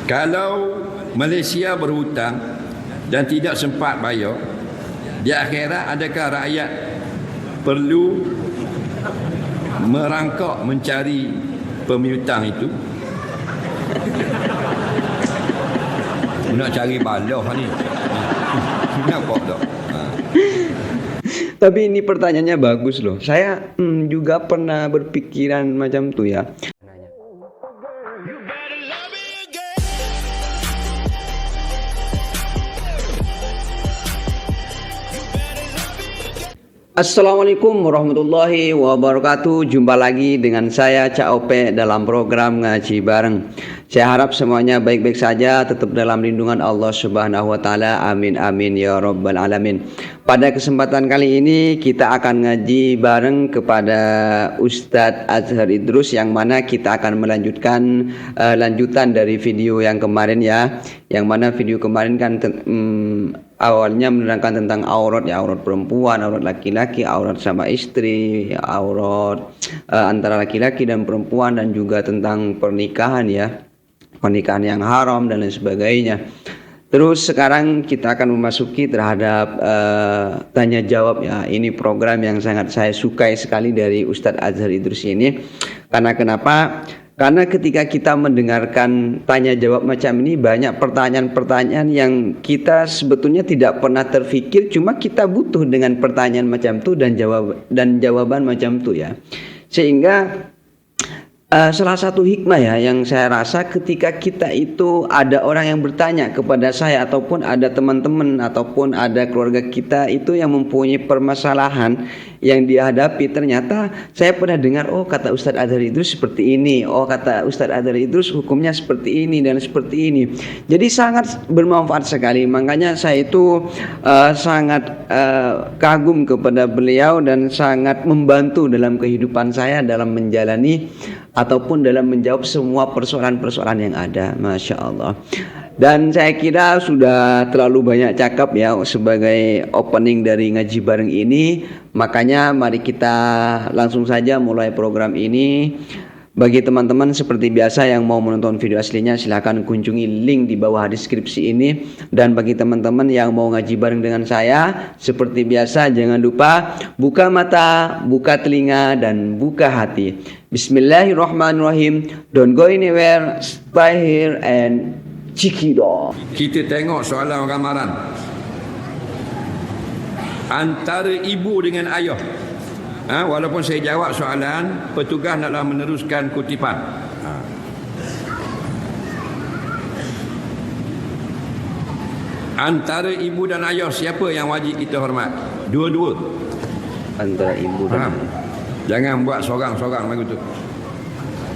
Kalau Malaysia berhutang dan tidak sempat bayar, di akhirat adakah rakyat perlu merangkak mencari pemiutang itu? Nak cari balah ni. Nampak tak? Tapi ini pertanyaannya bagus loh. Saya juga pernah berpikiran macam tu ya. Assalamualaikum warahmatullahi wabarakatuh. Jumpa lagi dengan saya Cak Ope dalam program Ngaji Bareng. Saya harap semuanya baik-baik saja, tetap dalam lindungan Allah Subhanahu wa taala. Amin amin ya rabbal alamin. Pada kesempatan kali ini kita akan ngaji bareng kepada Ustadz Azhar Idrus, yang mana kita akan melanjutkan lanjutan dari video yang kemarin ya. Yang mana video kemarin kan awalnya menerangkan tentang aurat ya, aurat perempuan, aurat laki-laki, aurat sama istri, aurat antara laki-laki dan perempuan, dan juga tentang pernikahan ya, pernikahan yang haram dan lain sebagainya. Terus sekarang kita akan memasuki terhadap tanya jawab ya. Ini program yang sangat saya sukai sekali dari Ustadz Azhar Idrus ini. Karena kenapa? Karena ketika kita mendengarkan tanya jawab macam ini, banyak pertanyaan-pertanyaan yang kita sebetulnya tidak pernah terfikir, cuma kita butuh dengan pertanyaan macam itu dan jawaban macam itu ya. Sehingga salah satu hikmah ya yang saya rasa, ketika kita itu ada orang yang bertanya kepada saya, ataupun ada teman-teman ataupun ada keluarga kita itu yang mempunyai permasalahan yang dihadapi, ternyata saya pernah dengar, oh kata Ustadz Azhar Idrus seperti ini, oh kata Ustadz Azhar Idrus hukumnya seperti ini dan seperti ini. Jadi sangat bermanfaat sekali. Makanya saya itu sangat kagum kepada beliau dan sangat membantu dalam kehidupan saya dalam menjalani ataupun dalam menjawab semua persoalan-persoalan yang ada. Masya Allah. Dan saya kira sudah terlalu banyak cakap ya sebagai opening dari Ngaji Bareng ini. Makanya mari kita langsung saja mulai program ini. Bagi teman-teman seperti biasa yang mau menonton video aslinya, silahkan kunjungi link di bawah deskripsi ini. Dan bagi teman-teman yang mau ngaji bareng dengan saya, seperti biasa jangan lupa buka mata, buka telinga, dan buka hati. Bismillahirrahmanirrahim. Don't go anywhere, stay here and check it out. Kita tengok soalan ramalan antara ibu dengan ayah. Walaupun saya jawab soalan, petugas naklah meneruskan kutipan. Antara ibu dan ayah, siapa yang wajib kita hormat? Dua-dua. Antara ibu dan Jangan buat sorang-sorang macam tu.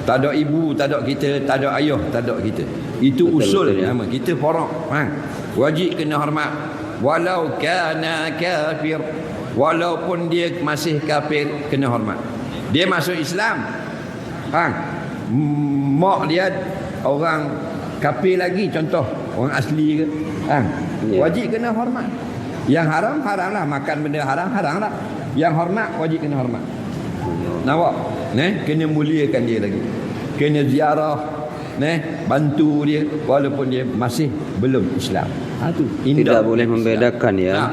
Tak ada ibu, tak ada kita, tak ada ayah, tak ada kita. Itu usul nama. Kita faraq. Wajib kena hormat. Walau kana kafir, walaupun dia masih kafir, kena hormat. Dia masuk Islam, mak dia orang kafir lagi, contoh orang asli ke, wajib kena hormat. Yang haram, haram lah. Makan benda haram, haram lah. Yang hormat, wajib kena hormat. Nampak? Kena muliakan dia lagi. Kena ziarah, bantu dia walaupun dia masih belum Islam. Tu tidak boleh membedakan ya.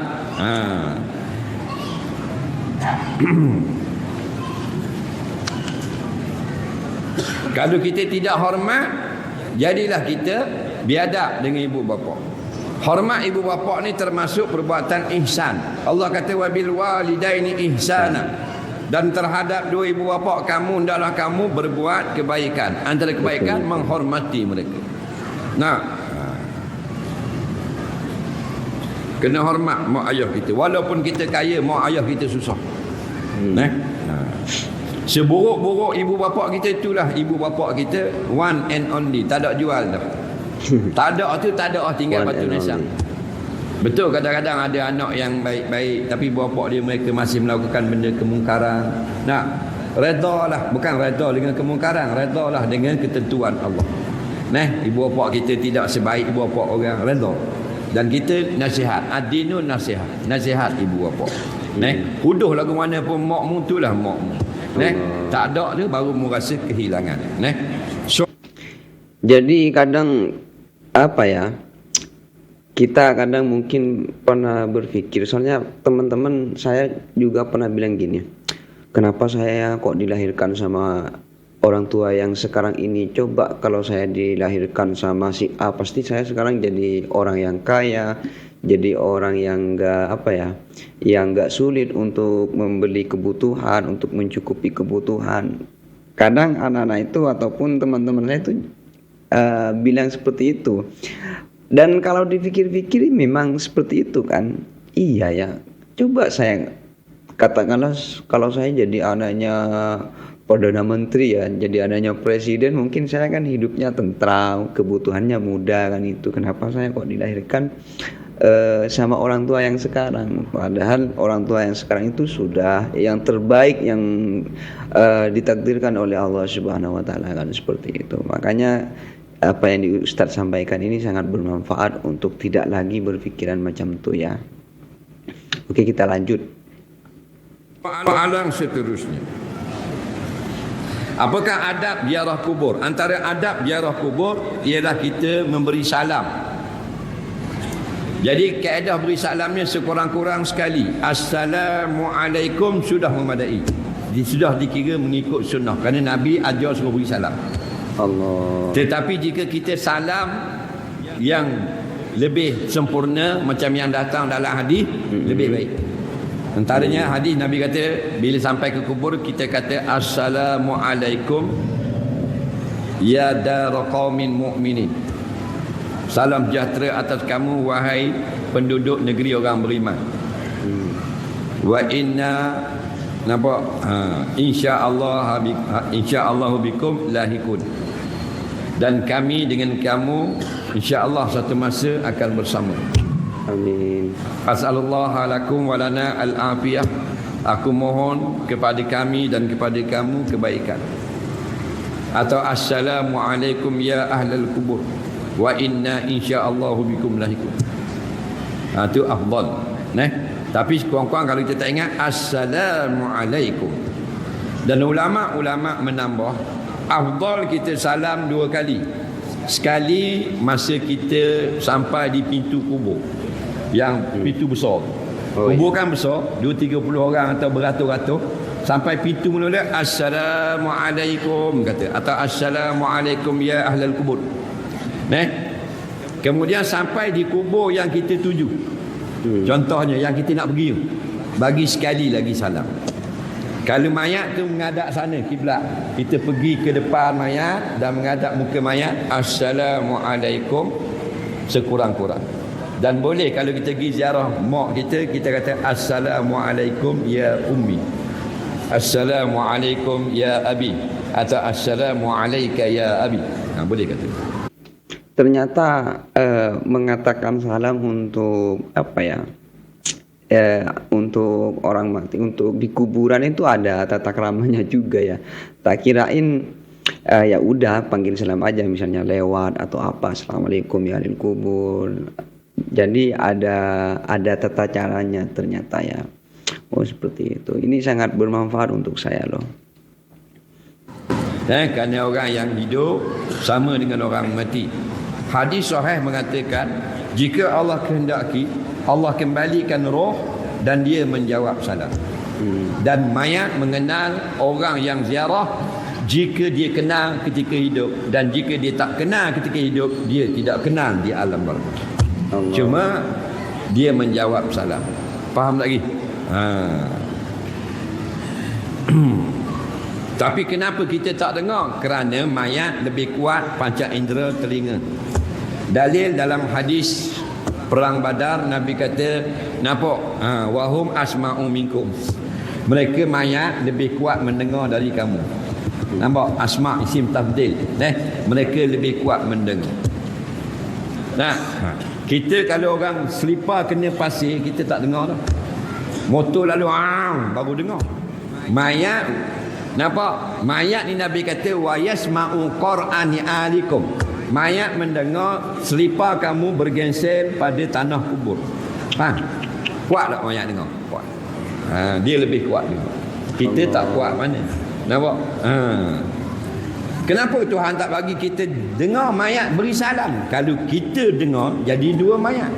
Kalau kita tidak hormat, jadilah kita biadab dengan ibu bapa. Hormat ibu bapa ni termasuk perbuatan ihsan. Allah kata wabil walidaini ihsana. Dan terhadap dua ibu bapa kamu, hendaklah kamu berbuat kebaikan. Antara kebaikan menghormati mereka. Kena hormat mak ayah kita. Walaupun kita kaya, mak ayah kita susah. Seburuk-buruk ibu bapa kita, itulah ibu bapa kita one and only. Tak ada jual dah. Tak ada tu tak ada, tinggal batu nisan. Betul, kadang-kadang ada anak yang baik-baik tapi bapa dia mereka masih melakukan benda kemungkaran. Redalah, bukan reda dengan kemungkaran, redalah dengan ketentuan Allah. Ibu bapa kita tidak sebaik ibu bapa orang, reda. Dan kita nasihat, ad-dinun nasihat, nasihat ibu bapa. Huduh lagu mana pun makmu, itulah makmu. Tak ada dia baru merasa kehilangan. Jadi kadang apa ya, kita kadang mungkin pernah berpikir, soalnya teman-teman saya juga pernah bilang gini, kenapa saya kok dilahirkan sama orang tua yang sekarang ini, coba kalau saya dilahirkan sama si A pasti saya sekarang jadi orang yang kaya, jadi orang yang yang enggak sulit untuk membeli kebutuhan, untuk mencukupi kebutuhan. Kadang anak-anak itu ataupun teman-teman saya itu bilang seperti itu. Dan kalau dipikir-pikir memang seperti itu kan. Iya ya. Coba saya katakanlah kalau saya jadi anaknya Perdana Menteri ya, jadi anaknya presiden, mungkin saya kan hidupnya tentram, kebutuhannya mudah kan itu. Kenapa saya kok dilahirkan sama orang tua yang sekarang? Padahal orang tua yang sekarang itu sudah yang terbaik yang ditakdirkan oleh Allah Subhanahu wa taala kan, seperti itu. Makanya apa yang di Ustadz sampaikan ini sangat bermanfaat untuk tidak lagi berpikiran macam itu ya. Oke, kita lanjut. Soalan seterusnya. Apakah adab ziarah kubur? Antara adab ziarah kubur ialah kita memberi salam. Jadi kaedah beri salamnya sekurang-kurang sekali. Assalamualaikum sudah memadai. Sudah dikira mengikut sunnah. Kerana Nabi ajar suruh beri salam. Allah. Tetapi jika kita salam yang lebih sempurna macam yang datang dalam hadis, lebih baik. Antaranya hadis Nabi kata bila sampai ke kubur kita kata assalamualaikum ya dar qaumin mu'minin. Salam sejahtera atas kamu wahai penduduk negeri orang beriman. Wa inna nampak insyaallah bikum lahikun. Dan kami dengan kamu insya-Allah satu masa akan bersama. Amin. As'alullah lakum wa lana al-afiyah. Aku mohon kepada kami dan kepada kamu kebaikan. Atau assalamualaikum ya ahlal kubur wa inna insya-Allah bikum lahikun. Itu afdal. Tapi kurang-kurang kalau kita tak ingat assalamualaikum. Dan ulama-ulama menambah afdal kita salam 2 kali. Sekali masa kita sampai di pintu kubur yang pintu besar. Kubur kan besar, 2-30 orang atau beratus-ratus. Sampai pintu mula assalamualaikum kata, atau assalamualaikum ya ahlal kubur. Kemudian sampai di kubur yang kita tuju. Contohnya yang kita nak pergi, bagi sekali lagi salam. Kalau mayat tu menghadap sana kiblat, kita pergi ke depan mayat dan menghadap muka mayat, assalamualaikum sekurang-kurang. Dan boleh kalau kita pergi ziarah mak kita, kita kata assalamualaikum ya ummi, assalamualaikum ya abi, atau assalamualaika ya abi. Boleh kata. Ternyata mengatakan salam untuk untuk orang mati, untuk di kuburan itu ada tata keramanya juga ya. Tak kirain ya udah panggil salam aja, misalnya lewat atau apa, assalamualaikum ya ahli kubur. Jadi ada tata caranya ternyata ya. Oh seperti itu. Ini sangat bermanfaat untuk saya loh. Kerana orang yang hidup sama dengan orang mati. Hadis sahih mengatakan jika Allah kehendaki, Allah kembalikan roh dan dia menjawab salam. Dan mayat mengenal orang yang ziarah jika dia kenal ketika hidup, dan jika dia tak kenal ketika hidup, dia tidak kenal di alam barzakh. Cuma dia menjawab salam. Faham lagi? Tapi kenapa kita tak dengar? Kerana mayat lebih kuat panca indera telinga. Dalil dalam hadis Perang Badar, Nabi kata, nampak? Wahum asma'u minkum. Mereka mayat lebih kuat mendengar dari kamu. Nampak? Asma' isim tafdil. Mereka lebih kuat mendengar. Kita kalau orang selipar kena pasir, kita tak dengar dah. Motor lalu baru dengar. Mayat, nampak? Mayat ni Nabi kata wa yasma'u qur'ani alikum. Mayat mendengar selipar kamu bergeser pada tanah kubur. Kuat tak mayat dengar? Kuat. Dia lebih kuat juga. Kita tak kuat mana. Nampak? Kenapa Tuhan tak bagi kita dengar mayat beri salam? Kalau kita dengar, jadi dua mayat.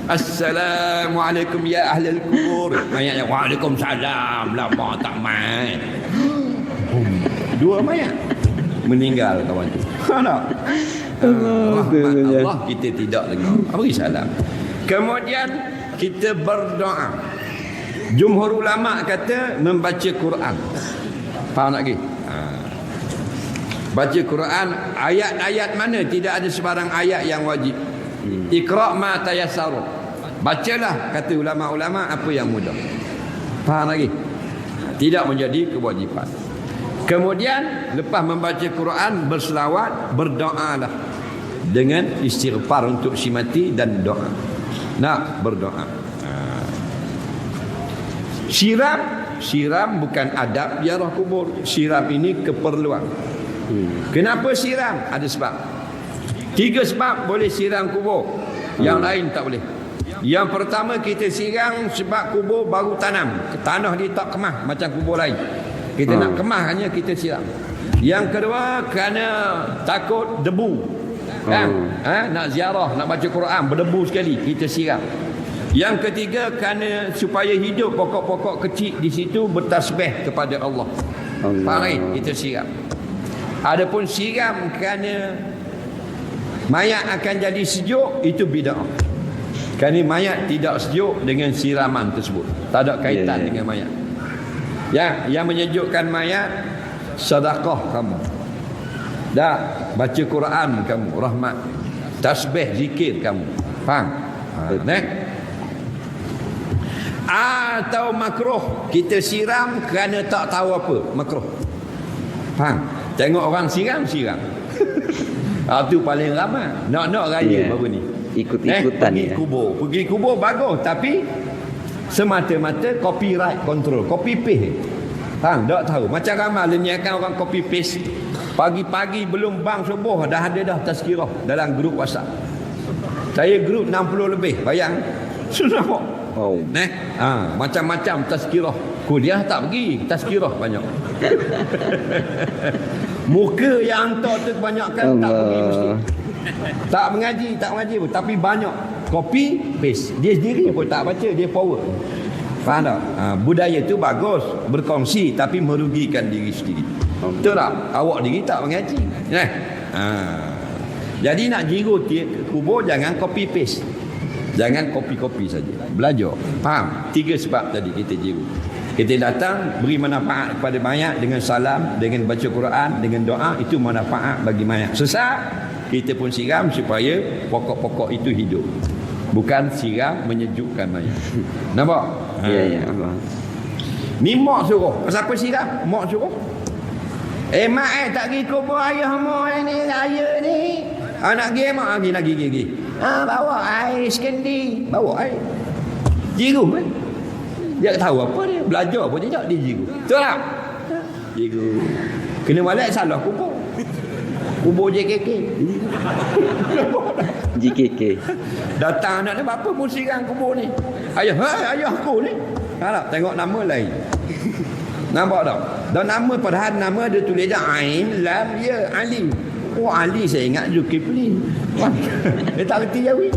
Assalamualaikum ya ahlul kubur. Mayatnya waalaikumsalam. Lama tak mai. Dua mayat meninggal kawan tu. Tak? Rahmat Allah kita tidak dengar. Beri salam. Kemudian kita berdoa. Jumhur ulama kata membaca Quran. Faham tak lagi? Baca Quran, ayat-ayat mana tidak ada sebarang ayat yang wajib. Iqra' ma tayassar. Bacalah, kata ulama-ulama, apa yang mudah. Faham lagi? Tidak menjadi kewajipan. Kemudian lepas membaca Quran, berselawat, berdoalah dengan istighfar untuk si mati dan doa. Nak berdoa. Siram bukan adab ziarah kubur. Siram ini keperluan. Kenapa siram? Ada sebab. 3 sebab boleh siram kubur. Yang lain tak boleh. Yang pertama, kita siram sebab kubur baru tanam. Tanah dia tak kemah macam kubur lain. Kita nak kemahkannya, kita siram. Yang kedua, kerana takut debu. Kan? Nak ziarah, nak baca Quran, berdebu sekali, kita siram. Yang ketiga, kerana supaya hidup pokok-pokok kecil di situ bertasbih kepada Allah. Faham? Kita siram. Adapun siram kerana mayat akan jadi sejuk, itu bid'ah. Kerana mayat tidak sejuk dengan siraman tersebut. Tak ada kaitan dengan mayat. Yang menyejukkan mayat, sedekah kamu. Dah baca Quran kamu, rahmat. Tasbih, zikir kamu. Faham? Atau makruh, kita siram kerana tak tahu apa, makruh. Faham? Tengok orang siram. Itu paling ramai. Nak raya baru ni. Ikut-ikutan pergi kubur bagus, tapi semata-mata copyright control, copy paste. Faham? Tak tahu. Macam ramai lenyakan orang copy paste. Pagi-pagi belum bang subuh dah ada dah tazkirah dalam grup WhatsApp. Saya grup 60 lebih, bayang. Sudah kok. Macam-macam tazkirah. Kuliah tak pergi, tazkirah banyak. Muka yang hantar tu kebanyakan tak pergi mesti. Tak mengaji pun, tapi banyak copy paste. Dia sendiri pun tak baca, dia forward. Faham tak? Budaya tu bagus, berkongsi, tapi merugikan diri sendiri. Betul tak? Awak diri tak mengaji. Jadi nak jiru kubur, jangan copy paste. Jangan kopi-kopi saja. Belajar. Faham? 3 sebab tadi kita jiru. Kita datang beri manfaat kepada mayat dengan salam, dengan baca Quran, dengan doa, itu manfaat bagi mayat. Sesak, kita pun siram supaya pokok-pokok itu hidup. Bukan siram menyejukkan mayat. Nampak? Ya. Ni mak suruh. Siapa siram? Mak suruh. Mak tak pergi kubur ayah mak ni, raya ni. Nak pergi mak nak pergi. Bawa air sekendi, bawa air. Jiru kan? Dia tahu apa dia, belajar pun dia jiru. Betul tak? Jiru. Kena balik salah kubur. Kubur JKK. JKK. Datang anak ni, apa pun siram kubur ni. Ayah aku ni. Tak tengok nama lain. Nampak tak? Dan nama, padahal nama dia tulis Ain Lam Ya Ali. Oh, Ali saya ingat Zulkifli. Dia tak reti Jawi.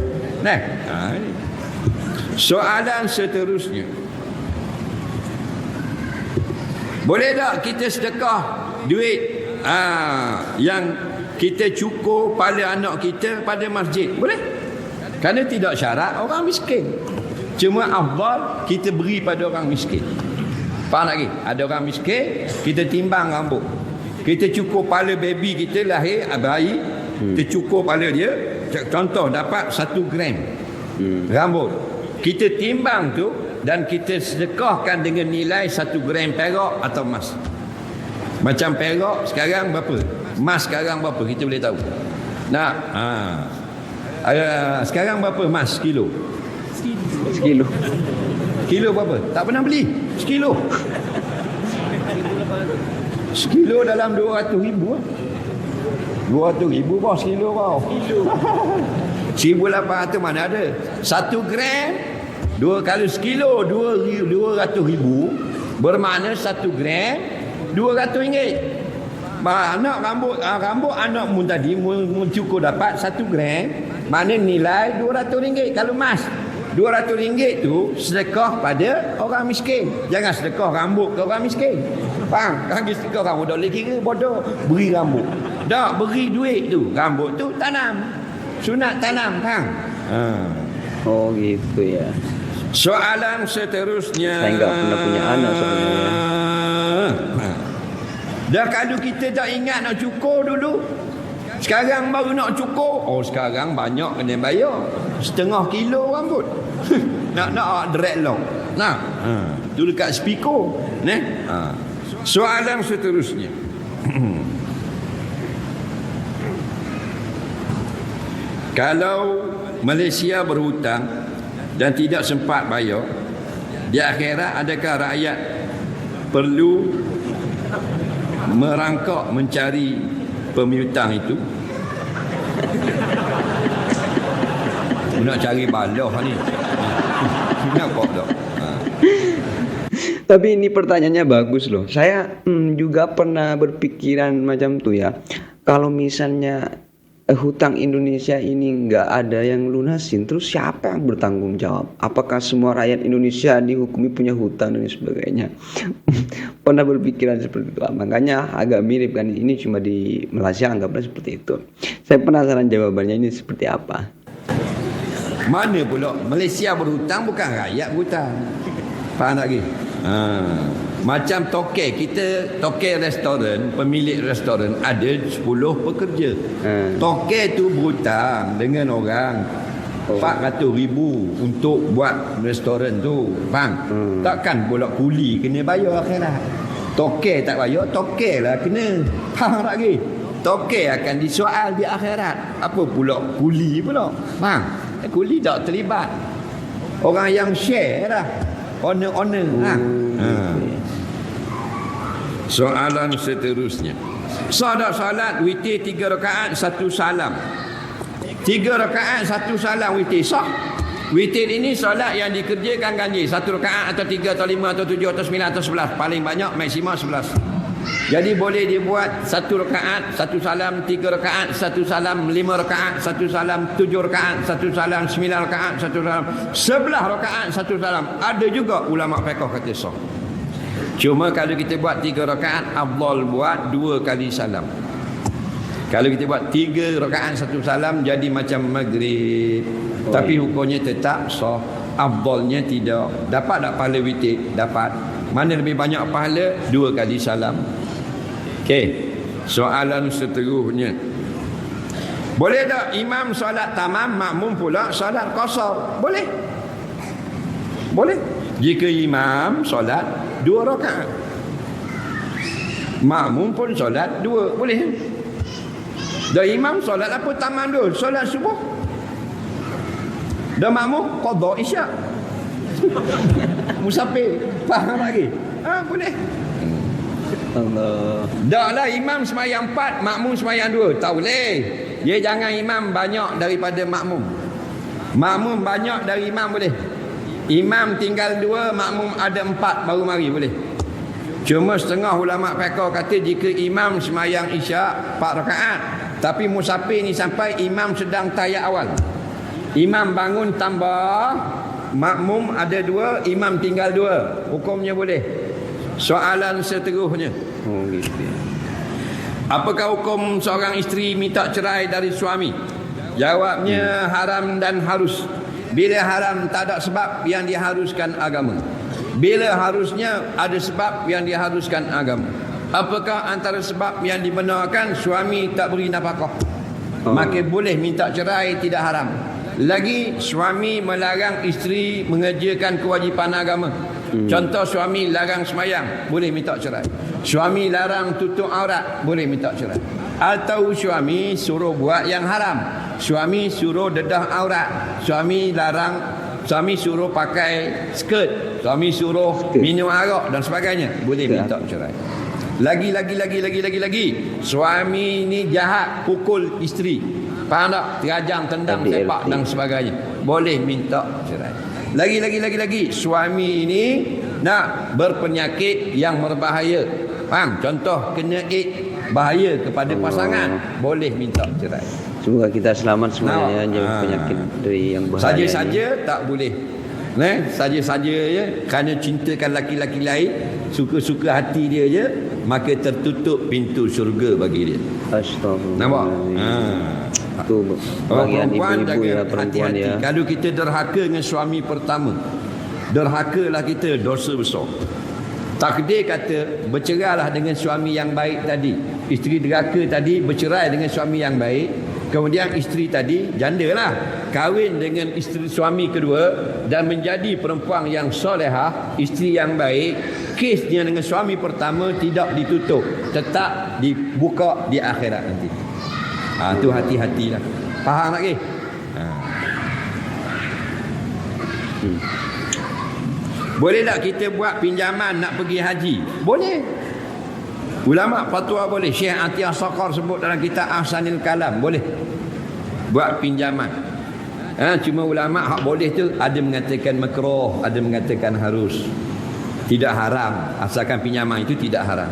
Soalan seterusnya, boleh tak kita sedekah duit yang kita cukur pada anak kita pada masjid? Boleh. Kerana tidak syarat orang miskin. Cuma afdal kita beri pada orang miskin. Faham lagi? Ada orang miskin, kita timbang rambut. Kita cukur kepala baby kita lahir, bayi, kita cukur kepala dia, contoh dapat 1 gram rambut. Kita timbang tu dan kita sedekahkan dengan nilai 1 gram perak atau emas. Macam perak sekarang berapa? Emas sekarang berapa? Kita boleh tahu. Nak sekarang berapa emas kilo? Sekilo. Kilo berapa? Tak pernah beli. Sekilo. Sekilo dalam 200,000 lah. 200,000 bawah sekilo bawah. 1,800 mana ada. 1 gram, kalau sekilo 200,000, bermakna 1 gram RM200. Anak rambut anak mu tadi cukup dapat 1 gram, mana nilai RM200. Kalau emas RM200 tu sedekah pada orang miskin. Jangan sedekah rambut ke orang miskin. Faham? Kalau sedekah rambut dah boleh kira bodoh. Beri rambut. Tak, beri duit tu. Rambut tu tanam. Sunat tanam, faham? Oh gitu ya. Soalan seterusnya. Saya enggak pernah punya anak soalnya. Dah kalau kita tak ingat nak cukur dulu, sekarang baru nak cukur. Oh sekarang banyak kena bayar. 0,5 kilo rambut. nak dreadlock. Nah. Tu dekat speaker. Soalan seterusnya. Kalau Malaysia berhutang dan tidak sempat bayar, di akhirat adakah rakyat perlu merangkak mencari pemiutang itu? Nak cari balah ni. Nampak tak? Tapi ini pertanyaannya bagus loh. Saya juga pernah berpikiran macam tuh ya. Kalau misalnya hutang Indonesia ini nggak ada yang lunasin, terus siapa yang bertanggung jawab? Apakah semua rakyat Indonesia dihukumi punya hutang dan sebagainya? Pernah berpikiran seperti itu. Makanya agak mirip kan, ini cuma di Malaysia anggaplah seperti itu. Saya penasaran jawabannya ini seperti apa. Mana pula Malaysia berhutang, bukan rakyat berhutang. Faham tak lagi? Macam toke kita, toke restoran, pemilik restoran ada 10 pekerja. Toke tu berhutang dengan orang 400,000 untuk buat restoran tu. Faham? Takkan pula kuli kena bayar akhirat. Toke tak bayar, toke lah kena. Faham tak lagi? Toke akan disoal di akhirat. Apa pula kuli pula? Faham? Kuli tak terlibat. Orang yang share lah. Owner. Soalan seterusnya. Salat witir 3 rakaat 1 salam. 3 rakaat 1 salam witir sah. Witir ini solat yang dikerjakan ganjil 1 rakaat atau 3 atau 5 atau 7 atau 9 atau 11. Paling banyak maksimal 11. Jadi boleh dibuat 1 rakaat 1 salam, 3 rakaat 1 salam, 5 rakaat 1 salam, 7 rakaat 1 salam, 9 rakaat 1 salam, 11 rakaat 1 salam. Ada juga ulama fiqh kata sah. Cuma kalau kita buat 3 rakaat, afdal buat 2 kali salam. Kalau kita buat 3 rakaat 1 salam jadi macam maghrib. Tapi hukumnya tetap sah. Afdalnya tidak. Dapat tak pahala witir? Dapat. Mana lebih banyak pahala? 2 kali salam. Okey. Soalan seterusnya. Boleh tak imam solat tamam, makmum pula solat qasar? Boleh. Boleh. Jika imam solat 2 rakaat, makmum pun solat 2, boleh. Dan imam solat apa tamam dulu? Solat subuh. Dan makmum qada isyak. Musafir. Faham lagi? Boleh. Allah. Daklah imam sembahyang 4, makmum sembahyang 2. Tak boleh. Dia jangan imam banyak daripada makmum. Makmum banyak dari imam boleh. Imam tinggal 2, makmum ada 4 baru mari boleh. Cuma setengah ulama fiqh kata jika imam sembahyang isyak 4 rakaat, tapi musafir ni sampai imam sedang tahiyat awal. Imam bangun tambah, makmum ada 2, imam tinggal 2. Hukumnya boleh. Soalan seterusnya. Gitu. Apakah hukum seorang isteri minta cerai dari suami? Jawabnya haram dan harus. Bila haram tak ada sebab yang diharuskan agama. Bila harusnya ada sebab yang diharuskan agama. Apakah antara sebab yang dibenarkan suami tak beri nafkah? Maka boleh minta cerai, tidak haram. Lagi suami melarang isteri mengerjakan kewajipan agama. Contoh suami larang semayang, boleh minta cerai. Suami larang tutup aurat, boleh minta cerai. Atau suami suruh buat yang haram. Suami suruh dedah aurat. Suami suruh pakai skirt. Suami suruh minum arak dan sebagainya, boleh minta cerai. Lagi. Suami ni jahat, pukul isteri. Faham tak? Terajang, tendang, sepak dan sebagainya. Boleh minta cerai. Lagi. Suami ini nak berpenyakit yang berbahaya. Faham? Contoh kena bahaya kepada pasangan, boleh minta cerai. Semoga kita selamat semuanya jauh penyakit dari yang bahaya. Saja-saja tak boleh. Saja-saja je kerana cintakan laki-laki lain, suka-suka hati dia je, maka tertutup pintu syurga bagi dia. Astagfirullah. Nampak? Itu bagian ibu-ibu ya, jangan perempuan hati-hati. ya. Kalau kita derhaka dengan suami pertama, derhakalah kita, dosa besar. Takdir kata bercerailah dengan suami yang baik tadi. Isteri derhaka tadi bercerai dengan suami yang baik. Kemudian isteri tadi jandalah, kahwin dengan isteri suami kedua dan menjadi perempuan yang solehah, isteri yang baik. Kesnya dengan suami pertama tidak ditutup, tetap dibuka di akhirat nanti. Tu hati-hatilah. Faham lagi? Boleh tak kita buat pinjaman nak pergi haji? Boleh. Ulama fatwa boleh. Syekh Atiyah Saqar sebut dalam kitab Ahsanil Kalam, boleh buat pinjaman. Cuma ulama hak boleh tu ada mengatakan makruh, ada mengatakan harus. Tidak haram, asalkan pinjaman itu tidak haram.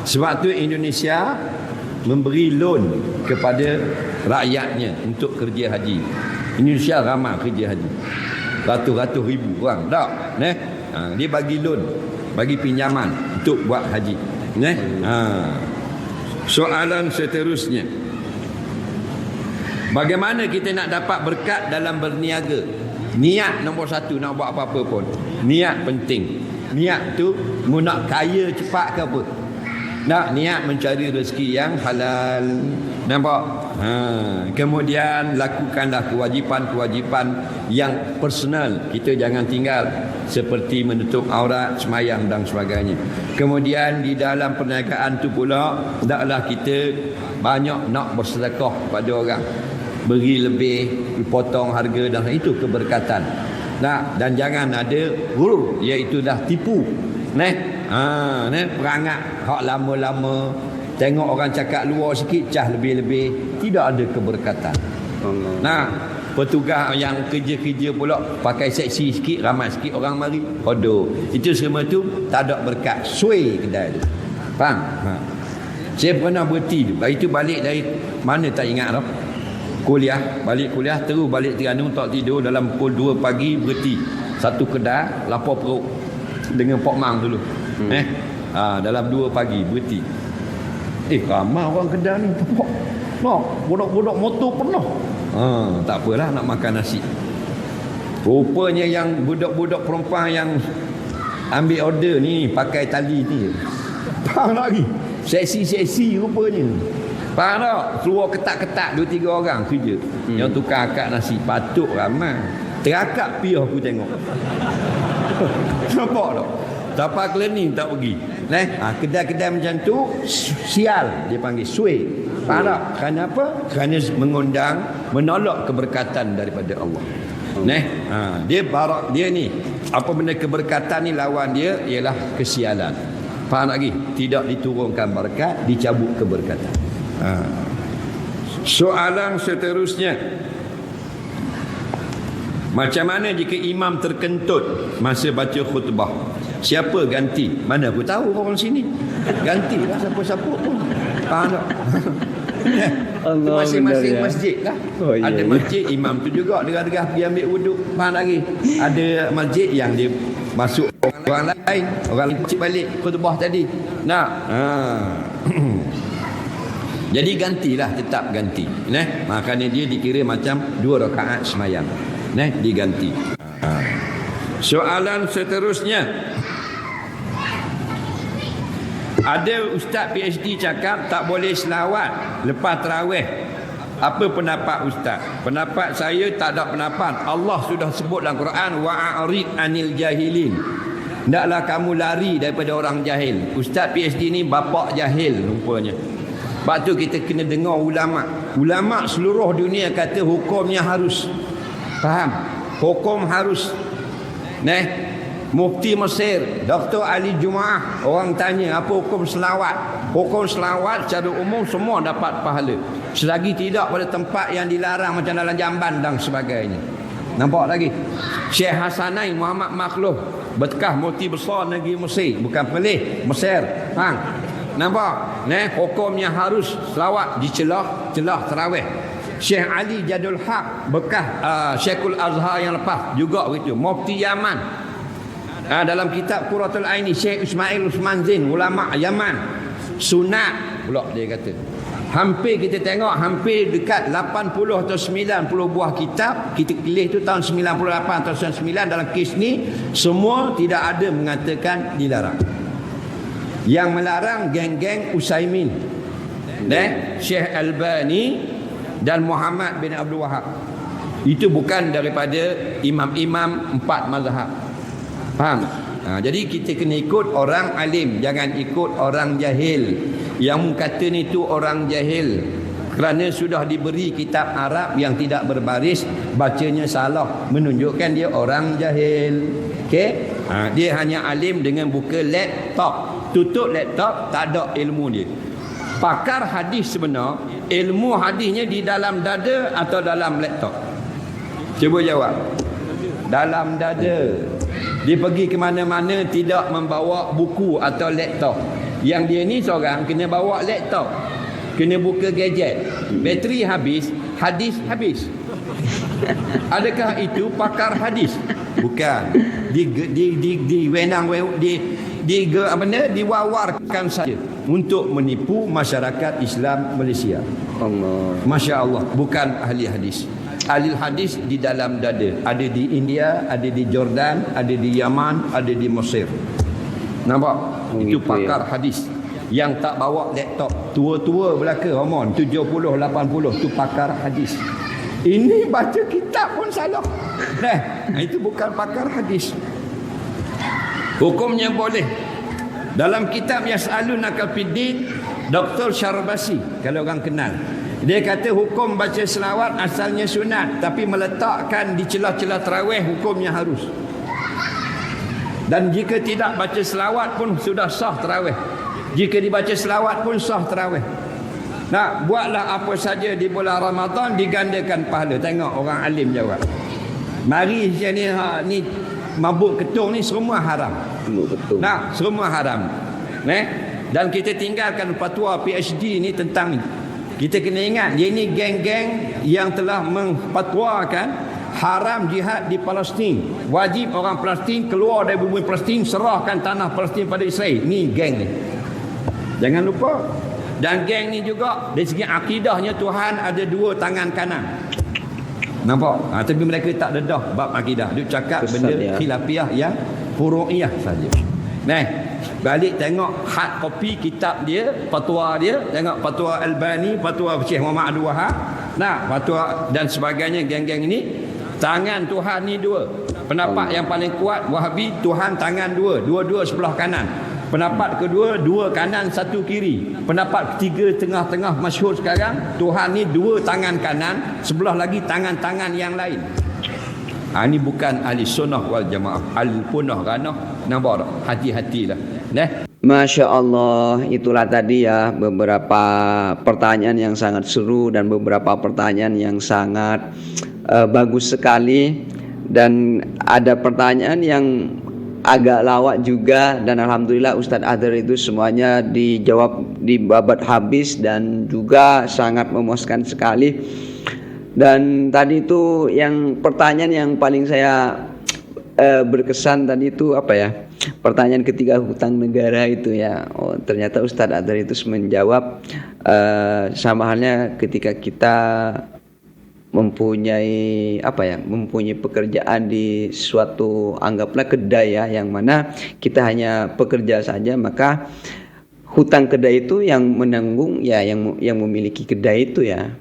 Sebab tu Indonesia memberi loan kepada rakyatnya untuk kerja haji. Indonesia ramai kerja haji. Ratus-ratus ribu orang tak? Dia bagi loan, bagi pinjaman untuk buat haji. Soalan seterusnya, bagaimana kita nak dapat berkat dalam berniaga? Niat nombor satu, nak buat apa-apa pun niat penting. Niat tu mu nak kaya cepat ke apa? Nak niat mencari rezeki yang halal. Nampak? Kemudian lakukanlah kewajipan-kewajipan yang personal. Kita jangan tinggal, seperti menutup aurat, semayang dan sebagainya. Kemudian di dalam perniagaan tu pula, hendaklah kita banyak nak bersedekah pada orang, beri lebih, potong harga, dan itu keberkatan. Dan jangan ada ghurur, iaitu dah tipu. Perangat hak lama-lama, tengok orang cakap luar sikit, cah lebih-lebih, tidak ada keberkatan. Petugas yang kerja-kerja pula pakai seksi sikit, ramai sikit orang mari, hodoh. Itu semua tu tak ada berkat, suai kedai tu. Faham? Saya pernah berhenti tu. Itu balik dari mana tak ingat dah. Balik kuliah, terus balik Terengganu, tak tidur, dalam pukul 2 pagi berhenti. Satu kedai, lapar perut dengan Pok Mang dulu. Dalam 2 pagi berhenti. Ramai orang kedai ni. Budak-budak motor penuh. Tak apalah, nak makan nasi. Rupanya yang budak-budak perempuan yang ambil order ni pakai tali ni. Faham lagi? Seksi-seksi rupanya. Faham tak? Keluar ketak-ketak 2-3 orang kerja. Yang tukar akak nasi. Patut ramai. Terakak piah aku tengok. Nampak tak? Tapa cleaning tak pergi. Kedai-kedai macam tu sial, dia panggil suai. Faham tak? Kerana apa? Kerana mengundang, menolak keberkatan daripada Allah. Dia ni apa benda keberkatan ni, lawan dia ialah kesialan. Faham lagi? Tidak diturunkan berkat, dicabut keberkatan. Soalan seterusnya, macam mana jika imam terkentut masa baca khutbah? Siapa ganti? Mana aku tahu orang sini. Gantilah siapa-siapa pun. Faham tak? Masing-masing masjid lah. Ada masjid imam tu juga derah-derah pergi ambil wuduk. Faham lagi? Ada masjid yang dia masuk orang lain balik khutbah tadi. Jadi gantilah, tetap ganti. Makanya dia dikira macam 2 rakaat semayang. Diganti. Soalan seterusnya, ada ustaz PhD cakap tak boleh selawat lepas tarawih. Apa pendapat ustaz? Pendapat saya tak ada pendapat. Allah sudah sebut dalam Quran, wa'arid anil jahilin. Hendaklah kamu lari daripada orang jahil. Ustaz PhD ni bapak jahil rupanya. Sebab tu kita kena dengar ulama. Ulama seluruh dunia kata hukumnya harus. Faham? Hukum harus. Mufti Mesir Dr. Ali Jumaah, orang tanya apa hukum selawat. Hukum selawat secara umum semua dapat pahala, selagi tidak pada tempat yang dilarang macam dalam jamban dan sebagainya. Nampak lagi? Syekh Hasanain Muhammad Makhluf Berkah mufti besar negeri Mesir, bukan pelih Mesir. Hang. Nampak? Hukumnya harus selawat di celah tarawih. Syekh Ali Jadul Haq bekas Syekhul Azhar yang lepas juga begitu. Mufti Yaman. Dalam kitab Qurratul Aini Syekh Ismail Usman Zain, ulama Yaman. Sunat pula dia kata. Hampir kita tengok hampir dekat 80 atau 90 buah kitab kita pilih tu tahun 98 atau 99 dalam kes ni semua tidak ada mengatakan dilarang. Yang melarang geng-geng Usaimin, Syekh Albani dan Muhammad bin Abdul Wahab. Itu bukan daripada imam-imam 4 mazhab. Faham? Jadi kita kena ikut orang alim, jangan ikut orang jahil. Yang kata ni tu orang jahil kerana sudah diberi kitab Arab yang tidak berbaris, bacanya salah, menunjukkan dia orang jahil. Okey? Dia hanya alim dengan buka laptop. Tutup laptop, tak ada ilmu dia. Pakar hadis sebenar, ilmu hadisnya di dalam dada atau dalam laptop? Cuba jawab. Dalam dada. Dia pergi ke mana-mana tidak membawa buku atau laptop. Yang dia ni seorang kena bawa laptop, kena buka gadget, bateri habis, hadis habis. Adakah itu pakar hadis? Bukan. Diwawarkan saja untuk menipu masyarakat Islam Malaysia. Allah. Masya Allah, bukan ahli hadis. Ahli hadis di dalam dada. Ada di India, ada di Jordan, ada di Yaman, ada di Mesir. Nampak? Itu pakar hadis yang tak bawa laptop. Tua-tua belaka hormon 70 80 tu pakar hadis. Ini baca kitab pun salah. Itu bukan pakar hadis. Hukumnya boleh. Dalam kitab Yas'alunaka Fiddin, Dr. Syarbasi, kalau orang kenal, dia kata hukum baca selawat asalnya sunat, tapi meletakkan di celah-celah tarawih hukumnya harus. Dan jika tidak baca selawat pun sudah sah tarawih. Jika dibaca selawat pun sah tarawih. Nah, buatlah apa saja di bulan Ramadan digandakan pahala. Tengok orang alim jawab. Mari ni mabuk ketung ni semua haram. Nah, semua haram. Dan kita tinggalkan fatwa PhD ni tentang ni. Kita kena ingat, dia ni geng-geng yang telah mengfatwakan haram jihad di Palestin. Wajib orang Palestin keluar dari bumi Palestin, serahkan tanah Palestin pada Israel. Ni geng ni. Jangan lupa. Dan geng ni juga dari segi akidahnya Tuhan ada 2 tangan kanan. Nampak? Tapi mereka tak dedah bab akidah. Dia cakap benda khilafiyah yang furu'iyah saja. Balik tengok hard copy kitab dia, fatwa dia, tengok fatwa Albani, fatwa Syekh Muhammad Abdul Wahab. Fatwa dan sebagainya geng-geng ini. Tangan Tuhan ni 2. Pendapat yang paling kuat Wahabi, Tuhan tangan 2, dua-dua sebelah kanan. Pendapat kedua, 2 kanan 1 kiri. Pendapat ketiga tengah-tengah masyhur sekarang, Tuhan ni 2 tangan kanan, sebelah lagi tangan-tangan yang lain. Ini bukan ahli sunnah wal jamaah, ahli punah ranah. Nampak tak? Hati-hatilah. Masya Allah, itulah tadi ya beberapa pertanyaan yang sangat seru dan beberapa pertanyaan yang sangat bagus sekali. Dan ada pertanyaan yang agak lawak juga, dan alhamdulillah Ustadz Adher itu semuanya dijawab di babat habis dan juga sangat memuaskan sekali. Dan tadi itu yang pertanyaan yang paling saya berkesan tadi itu apa ya, pertanyaan ketiga hutang negara itu ya. Ternyata Ustadz Adher itu menjawab sama halnya ketika kita mempunyai mempunyai pekerjaan di suatu anggaplah kedai ya, yang mana kita hanya pekerja saja, maka hutang kedai itu yang menanggung ya yang memiliki kedai itu ya.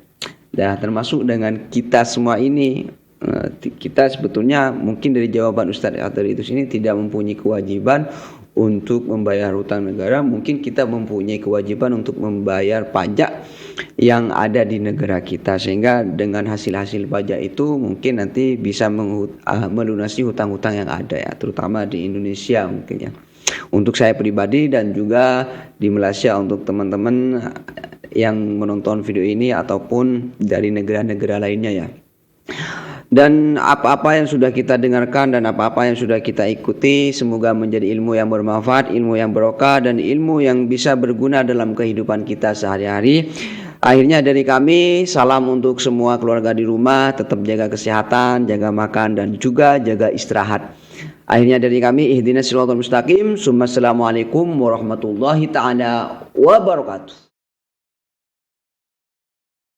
Nah, termasuk dengan kita semua ini, kita sebetulnya mungkin dari jawaban Ustadz Adher itu sini tidak mempunyai kewajiban untuk membayar hutang negara. Mungkin kita mempunyai kewajiban untuk membayar pajak yang ada di negara kita, sehingga dengan hasil-hasil pajak itu mungkin nanti bisa melunasi hutang-hutang yang ada ya, terutama di Indonesia mungkin ya. Untuk saya pribadi dan juga di Malaysia, untuk teman-teman yang menonton video ini ataupun dari negara-negara lainnya ya. Dan apa-apa yang sudah kita dengarkan dan apa-apa yang sudah kita ikuti, semoga menjadi ilmu yang bermanfaat, ilmu yang barokah, dan ilmu yang bisa berguna dalam kehidupan kita sehari-hari. Akhirnya dari kami, salam untuk semua keluarga di rumah, tetap jaga kesehatan, jaga makan, dan juga jaga istirahat. Akhirnya dari kami, ihdinas siratal mustaqim. Assalamualaikum warahmatullahi ta'ala wabarakatuh.